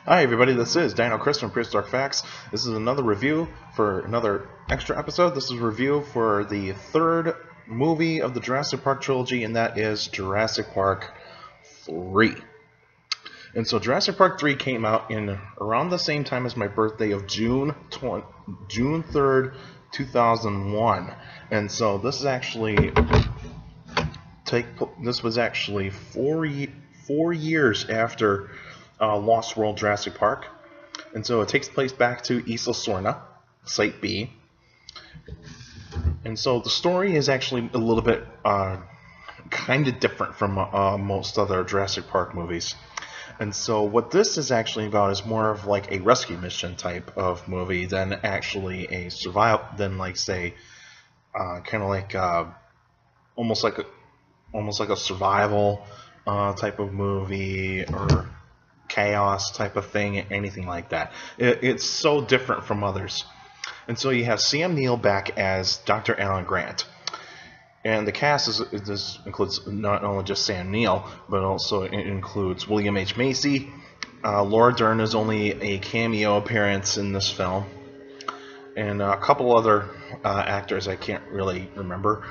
Hi everybody, this is Dino Chris from Prehistoric Facts. This is another review for another extra episode. This is a review for the third movie of the Jurassic Park trilogy, and that is Jurassic Park 3. And so Jurassic Park 3 came out in around the same time as my birthday of June 3rd, 2001. And so this is actually this was actually 4 years after Lost World Jurassic Park, and so it takes place back to Isla Sorna, Site B. And so the story is actually a little bit kind of different from most other Jurassic Park movies. And so what this is actually about is more of like a rescue mission type of movie than actually a survival, than like say, kind of like almost like a survival type of movie or chaos type of thing, anything like that. It's so different from others. And so you have Sam Neill back as Dr. Alan Grant. And the cast includes not only just Sam Neill, but also it includes William H. Macy. Laura Dern is only a cameo appearance in this film. And a couple other actors I can't really remember.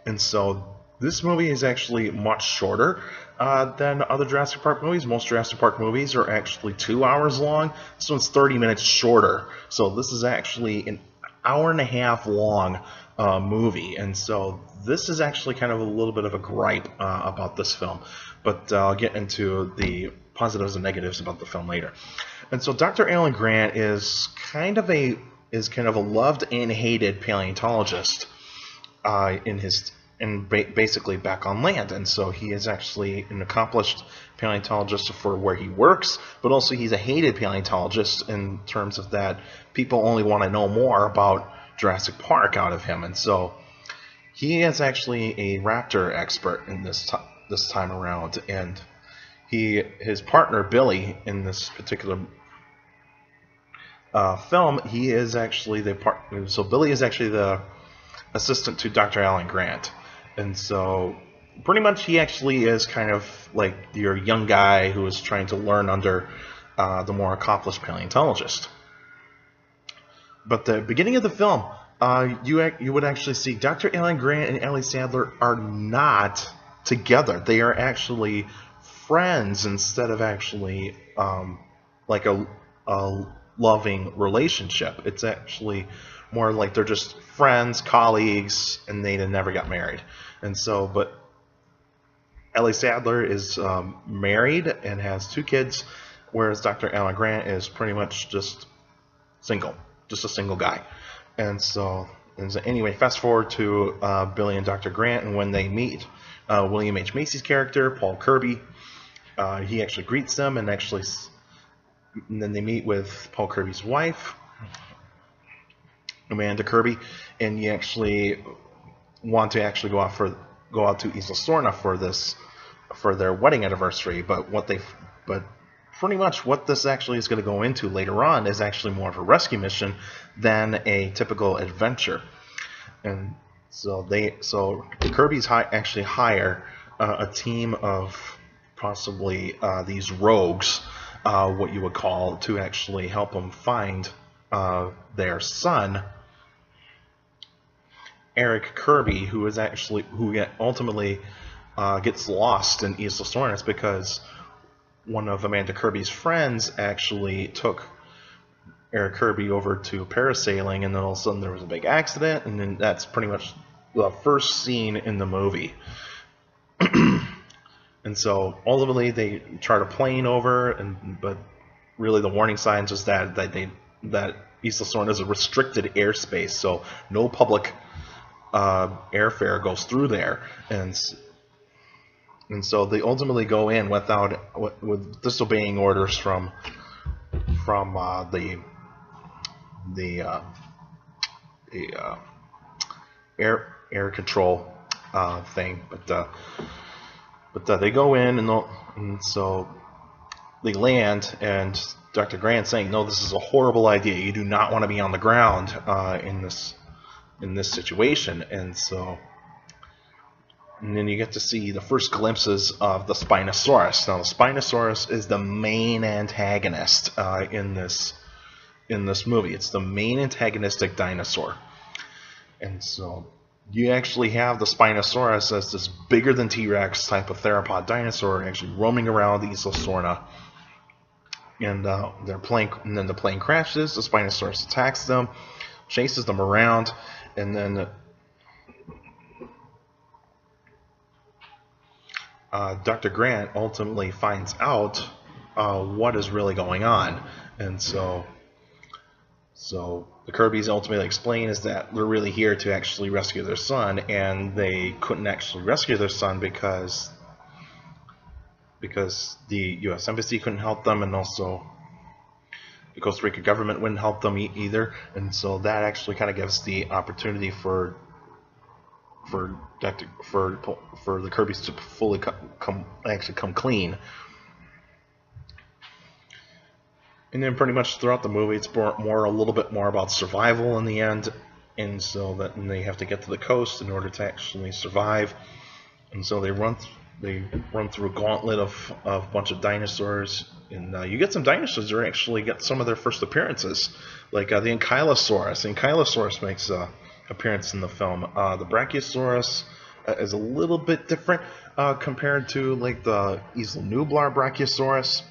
And so this movie is actually much shorter than other Jurassic Park movies. Most Jurassic Park movies are actually 2 hours long. This one's 30 minutes shorter. So this is actually an hour and a half long movie. And so this is actually kind of a little bit of a gripe about this film. But I'll get into the positives and negatives about the film later. And so Dr. Alan Grant is kind of a loved and hated paleontologist basically back on land. And so he is actually an accomplished paleontologist for where he works, but also he's a hated paleontologist in terms of that people only want to know more about Jurassic Park out of him. And so he is actually a raptor expert in this time around, and his partner Billy in this particular film, he is actually so Billy is actually the assistant to Dr. Alan Grant. And so pretty much he actually is kind of like your young guy who is trying to learn under the more accomplished paleontologist. But the beginning of the film, you would actually see Dr. Alan Grant and Ellie Sattler are not together. They are actually friends instead of actually like a loving relationship. It's actually more like they're just friends, colleagues, and they never got married. And so, but Ellie Sattler is married and has 2 kids, whereas Dr. Alan Grant is pretty much just single, just a single guy. And so anyway, fast forward to Billy and Dr. Grant, and when they meet William H. Macy's character, Paul Kirby, he actually greets them, and then they meet with Paul Kirby's wife, Amanda Kirby, and you actually want to actually go out to Isla Sorna for their wedding anniversary. But pretty much what this actually is going to go into later on is actually more of a rescue mission than a typical adventure. And so the Kirbys actually hire a team of possibly these rogues, what you would call, to actually help them find their son, Erik Kirby, who ultimately gets lost in Isla Sorna. It's because one of Amanda Kirby's friends actually took Erik Kirby over to parasailing, and then all of a sudden there was a big accident, and then that's pretty much the first scene in the movie. And so ultimately they chart a plane over, but really the warning signs is that Isla Sorna is a restricted airspace, so no public airfare goes through there, and so they ultimately go in with disobeying orders from the air control thing, but they go in, and so they land, and Dr. Grant saying, "No, this is a horrible idea. You do not want to be on the ground in this situation." And so And then you get to see the first glimpses of the Spinosaurus. Now, the Spinosaurus is the main antagonist in this movie. It's the main antagonistic dinosaur. And so you actually have the Spinosaurus as this bigger than T-Rex type of theropod dinosaur actually roaming around the Isla Sorna. And and then the plane crashes. The Spinosaurus attacks them, chases them around, and then Dr. Grant ultimately finds out what is really going on. And so the Kirbys ultimately explain is that they're really here to actually rescue their son, and they couldn't actually rescue their son because the U.S. Embassy couldn't help them, and also the Costa Rica government wouldn't help them either. And so that actually kind of gives the opportunity for the Kirbys to fully come clean. And then pretty much throughout the movie, it's a little bit more about survival in the end, and so that they have to get to the coast in order to actually survive. And so they run through a gauntlet of a bunch of dinosaurs, and you get some dinosaurs that actually get some of their first appearances, like the Ankylosaurus. Ankylosaurus makes an appearance in the film. The Brachiosaurus is a little bit different compared to like the Isla Nublar Brachiosaurus.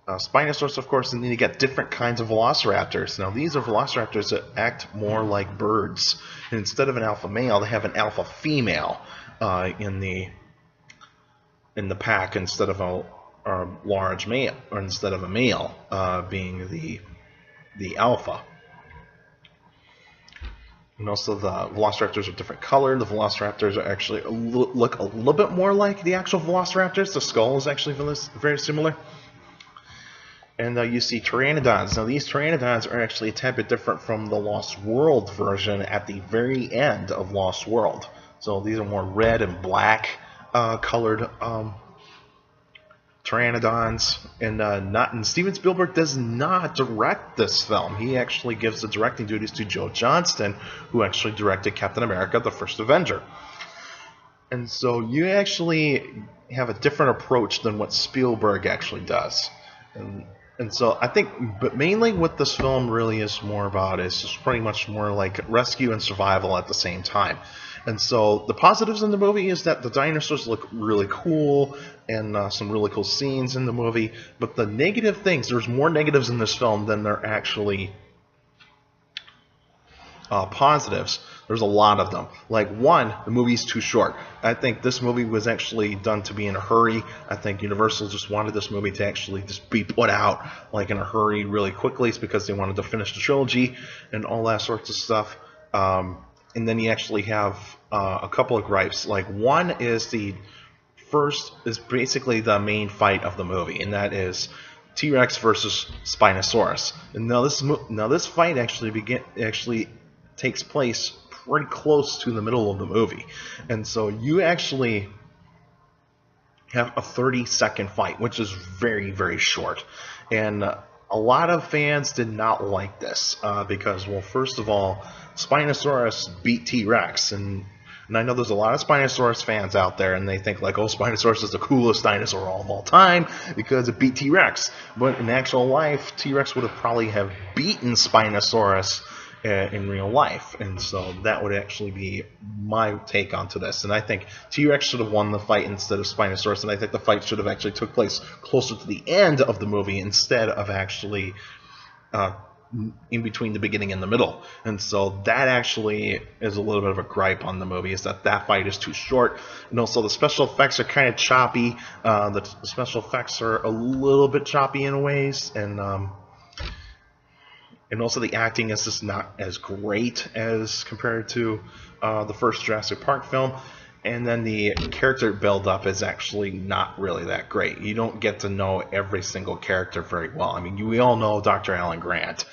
Spinosaurus, of course, and then you get different kinds of velociraptors. Now, these are velociraptors that act more like birds. And instead of an alpha male, they have an alpha female in the pack instead of a large male, or instead of a male being the alpha. And also, the velociraptors are different color. The velociraptors are actually look a little bit more like the actual velociraptors. The skull is actually very similar. And you see pteranodons. Now, these pteranodons are actually a tad bit different from the Lost World version at the very end of Lost World. So these are more red and black colored pteranodons. And Steven Spielberg does not direct this film. He actually gives the directing duties to Joe Johnston, who actually directed Captain America: The First Avenger. And so you actually have a different approach than what Spielberg actually does. And so I think, but mainly what this film really is more about is just pretty much more like rescue and survival at the same time. And so the positives in the movie is that the dinosaurs look really cool, and some really cool scenes in the movie. But the negative things, there's more negatives in this film than there are actually positives. There's a lot of them. Like, one, the movie's too short. I think this movie was actually done to be in a hurry. I think Universal just wanted this movie to actually just be put out like in a hurry really quickly. It's because they wanted to finish the trilogy and all that sorts of stuff. And then you actually have a couple of gripes. Like, one is basically the main fight of the movie, and that is T-Rex versus Spinosaurus. And now this fight actually takes place pretty close to the middle of the movie. And so you actually have a 30-second fight, which is very, very short. And a lot of fans did not like this because, well, first of all, Spinosaurus beat T-Rex. And I know there's a lot of Spinosaurus fans out there, and they think like, oh, Spinosaurus is the coolest dinosaur of all time because it beat T-Rex. But in actual life, T-Rex would have probably have beaten Spinosaurus in real life, and so that would actually be my take onto this. And I think T-Rex should have won the fight instead of Spinosaurus, and I think the fight should have actually took place closer to the end of the movie instead of actually in between the beginning and the middle. And so that actually is a little bit of a gripe on the movie, is that fight is too short. And also the special effects are kind of choppy. The special effects are a little bit choppy in ways, and also the acting is just not as great as compared to the first Jurassic Park film. And then the character build-up is actually not really that great. You don't get to know every single character very well. I mean, we all know Dr. Alan Grant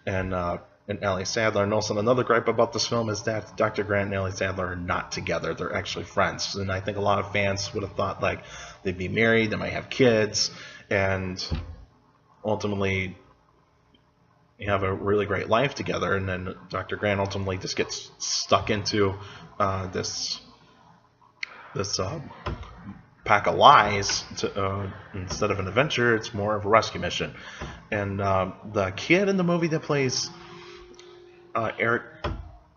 and Ellie Sattler. And also another gripe about this film is that Dr. Grant and Ellie Sattler are not together. They're actually friends. And I think a lot of fans would have thought like they'd be married, they might have kids, and ultimately have a really great life together. And then Dr. Grant ultimately just gets stuck into this this pack of lies instead of an adventure. It's more of a rescue mission. And the kid in the movie that plays Erik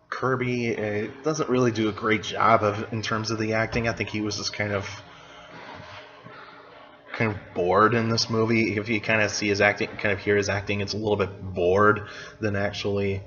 Kirby doesn't really do a great job in terms of the acting. I think he was just kind of bored in this movie. If you kind of see his acting, kind of hear his acting, it's a little bit bored than actually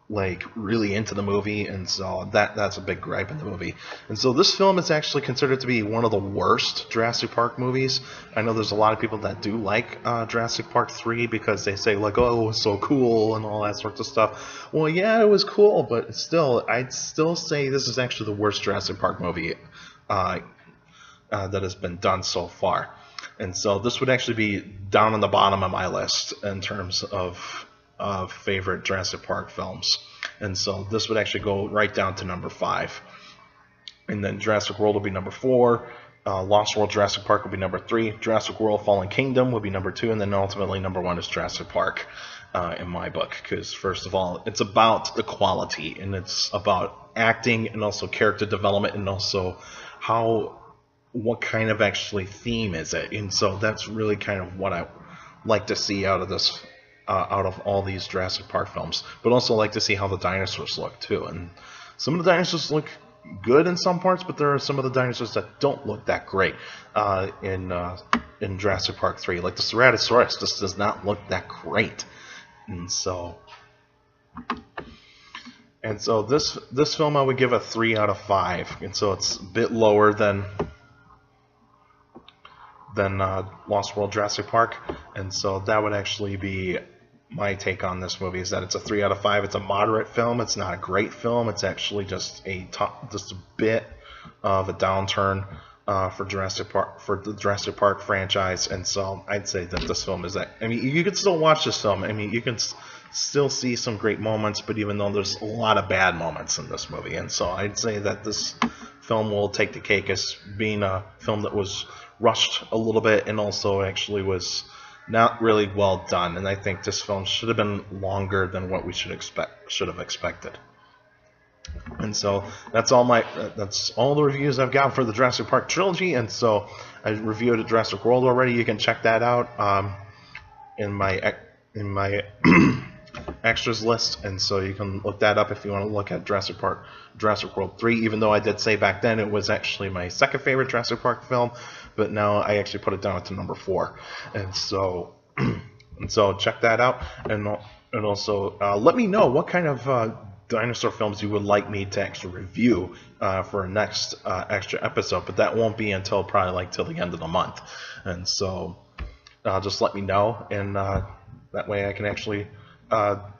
like really into the movie, and so that's a big gripe in the movie. And so this film is actually considered to be one of the worst Jurassic Park movies. I know there's a lot of people that do like Jurassic Park 3 because they say like, oh, it was so cool and all that sorts of stuff. Well, yeah, it was cool, but still, I'd still say this is actually the worst Jurassic Park movie that has been done so far. And so this would actually be down on the bottom of my list in terms of favorite Jurassic Park films. And so this would actually go right down to number 5. And then Jurassic World will be number 4. Lost World Jurassic Park will be number 3. Jurassic World Fallen Kingdom will be number 2. And then ultimately number 1 is Jurassic Park in my book. Because first of all, it's about the quality, and it's about acting and also character development, and also what kind of actually theme is it. And so that's really kind of what I like to see out of this. Out of all these Jurassic Park films, but also like to see how the dinosaurs look too. And some of the dinosaurs look good in some parts, but there are some of the dinosaurs that don't look that great in Jurassic Park 3. Like the Ceratosaurus just does not look that great. And so this film I would give a 3 out of 5. And so it's a bit lower than Lost World Jurassic Park, and so that would actually be my take on this movie, is that it's a 3 out of 5. It's a moderate film. It's not a great film. It's actually just a bit of a downturn for the Jurassic Park franchise. And so I'd say that this film is that. I mean, you can still watch this film. I mean, you can still see some great moments, but even though there's a lot of bad moments in this movie, and so I'd say that this film will take the cake as being a film that was rushed a little bit and also actually was not really well done. And I think this film should have been longer than what we should have expected. And so that's all the reviews I've got for the Jurassic Park trilogy. And so I reviewed Jurassic World already. You can check that out in my extras list, and so you can look that up if you want to look at Jurassic World 3, even though I did say back then it was actually my second favorite Jurassic Park film, but now I actually put it down to number 4. And so check that out, and also let me know what kind of dinosaur films you would like me to actually review for a next extra episode, but that won't be until probably like till the end of the month. And so just let me know, and that way I can actually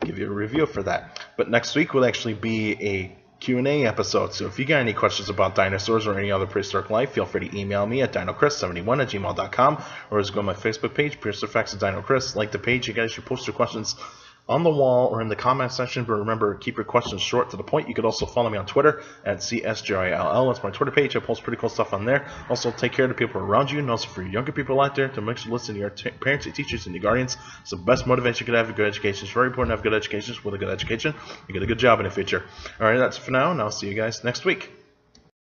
give you a review for that. But next week will actually be a Q&A episode, so if you got any questions about dinosaurs or any other prehistoric life, feel free to email me at dinochrist71@gmail.com, or just go to my Facebook page, Prehistoric Facts of Dino Chris. Like the page, you guys should post your questions on the wall or in the comment section, but remember, keep your questions short to the point. You could also follow me on Twitter at CSJILL. That's my Twitter page. I post pretty cool stuff on there. Also, take care of the people around you, and also for younger people out there, to make sure to listen to your parents, your teachers, and your guardians. It's the best motivation you could have for good education. It's very important to have good education. With a good education, you get a good job in the future. All right, that's it for now, and I'll see you guys next week.